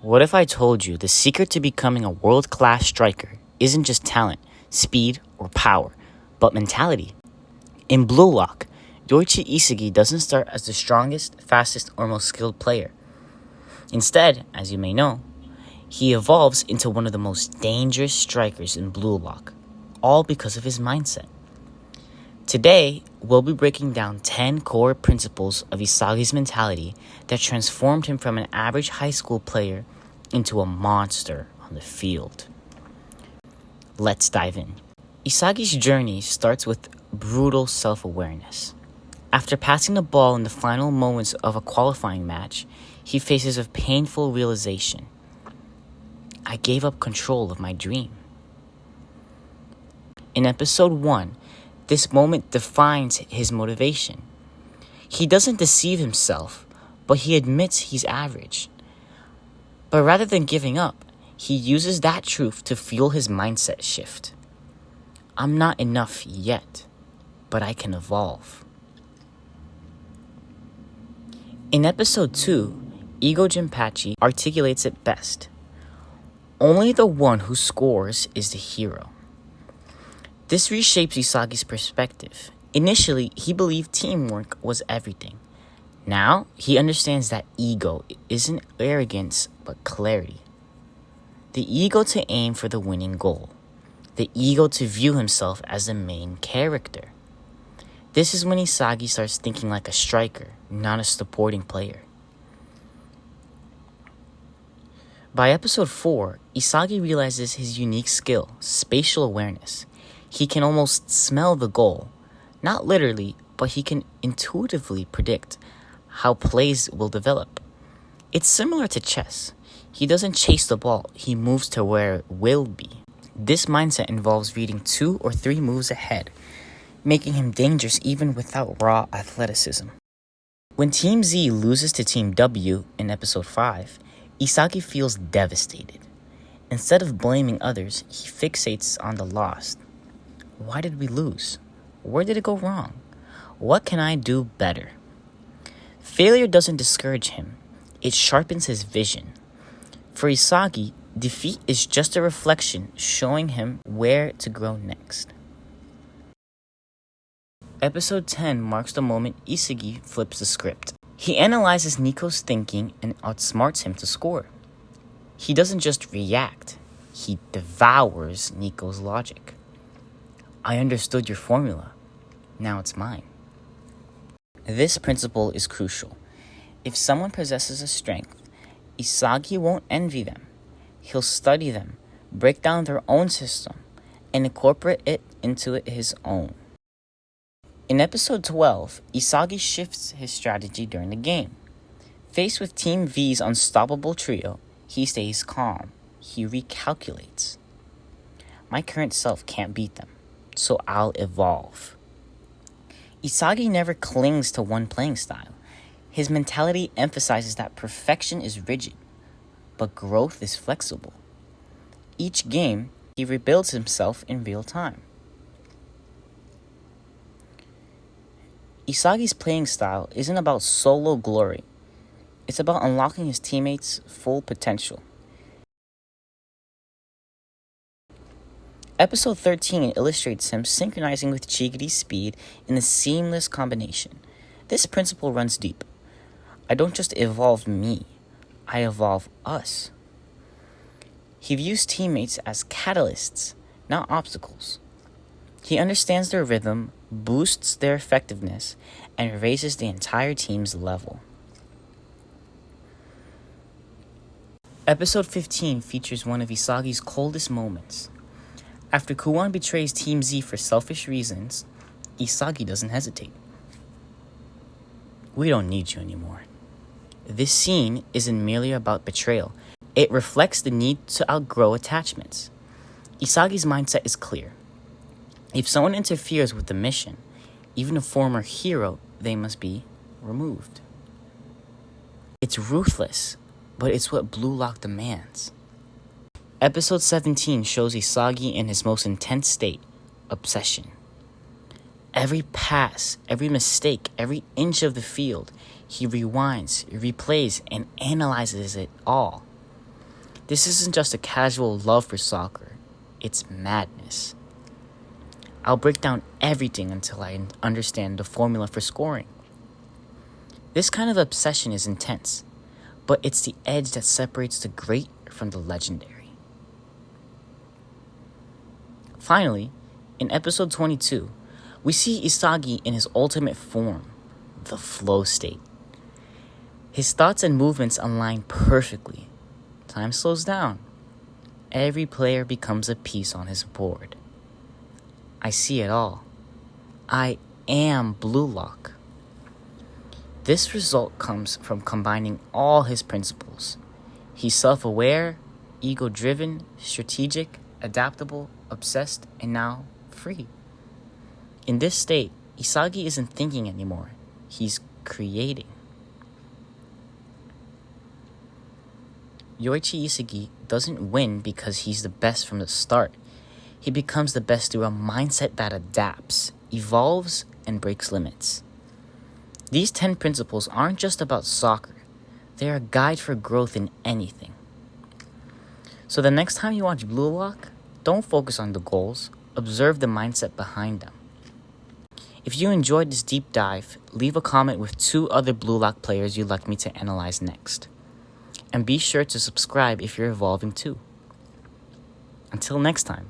What if I told you the secret to becoming a world-class striker isn't just talent, speed, or power, but mentality? In Blue Lock, Yoichi Isagi doesn't start as the strongest, fastest, or most skilled player. Instead, as you may know, he evolves into one of the most dangerous strikers in Blue Lock, all because of his mindset. Today, we'll be breaking down 10 core principles of Isagi's mentality that transformed him from an average high school player into a monster on the field. Let's dive in. Isagi's journey starts with brutal self-awareness. After passing the ball in the final moments of a qualifying match, he faces a painful realization. I gave up control of my dream. In episode 1, this moment defines his motivation. He doesn't deceive himself, but he admits he's average. But rather than giving up, he uses that truth to fuel his mindset shift. I'm not enough yet, but I can evolve. In episode 2, Ego Jinpachi articulates it best. Only the one who scores is the hero. This reshapes Isagi's perspective. Initially, he believed teamwork was everything. Now, he understands that ego isn't arrogance, but clarity. The ego to aim for the winning goal. The ego to view himself as the main character. This is when Isagi starts thinking like a striker, not a supporting player. By episode 4, Isagi realizes his unique skill, spatial awareness. He can almost smell the goal. Not literally, but he can intuitively predict how plays will develop. It's similar to chess. He doesn't chase the ball, he moves to where it will be. This mindset involves reading 2 or 3 moves ahead, making him dangerous even without raw athleticism. When Team Z loses to Team W in episode 5, Isagi feels devastated. Instead of blaming others, he fixates on the loss. Why did we lose? Where did it go wrong? What can I do better? Failure doesn't discourage him. It sharpens his vision. For Isagi, defeat is just a reflection showing him where to grow next. Episode 10 marks the moment Isagi flips the script. He analyzes Nico's thinking and outsmarts him to score. He doesn't just react, he devours Nico's logic. I understood your formula. Now it's mine. This principle is crucial. If someone possesses a strength, Isagi won't envy them. He'll study them, break down their own system, and incorporate it into his own. In episode 12, Isagi shifts his strategy during the game. Faced with Team V's unstoppable trio, he stays calm. He recalculates. My current self can't beat them, so I'll evolve. Isagi never clings to one playing style. His mentality emphasizes that perfection is rigid, but growth is flexible. Each game, he rebuilds himself in real time. Isagi's playing style isn't about solo glory. It's about unlocking his teammates' full potential. Episode 13 illustrates him synchronizing with Chigiri's speed in a seamless combination. This principle runs deep. I don't just evolve me, I evolve us. He views teammates as catalysts, not obstacles. He understands their rhythm, boosts their effectiveness, and raises the entire team's level. Episode 15 features one of Isagi's coldest moments. After Kuwan betrays Team Z for selfish reasons, Isagi doesn't hesitate. We don't need you anymore. This scene isn't merely about betrayal. It reflects the need to outgrow attachments. Isagi's mindset is clear. If someone interferes with the mission, even a former hero, they must be removed. It's ruthless, but it's what Blue Lock demands. Episode 17 shows Isagi in his most intense state, obsession. Every pass, every mistake, every inch of the field, he rewinds, replays, and analyzes it all. This isn't just a casual love for soccer, it's madness. I'll break down everything until I understand the formula for scoring. This kind of obsession is intense, but it's the edge that separates the great from the legendary. Finally, in episode 22, we see Isagi in his ultimate form, the flow state. His thoughts and movements align perfectly. Time slows down. Every player becomes a piece on his board. I see it all. I am Blue Lock. This result comes from combining all his principles. He's self-aware, ego-driven, strategic, adaptable, obsessed, and now free. In this state, Isagi isn't thinking anymore. He's creating. Yoichi Isagi doesn't win because he's the best from the start. He becomes the best through a mindset that adapts, evolves, and breaks limits. These 10 principles aren't just about soccer. They're a guide for growth in anything. So the next time you watch Blue Lock, don't focus on the goals. Observe the mindset behind them. If you enjoyed this deep dive, leave a comment with 2 other Blue Lock players you'd like me to analyze next. And be sure to subscribe if you're evolving too. Until next time.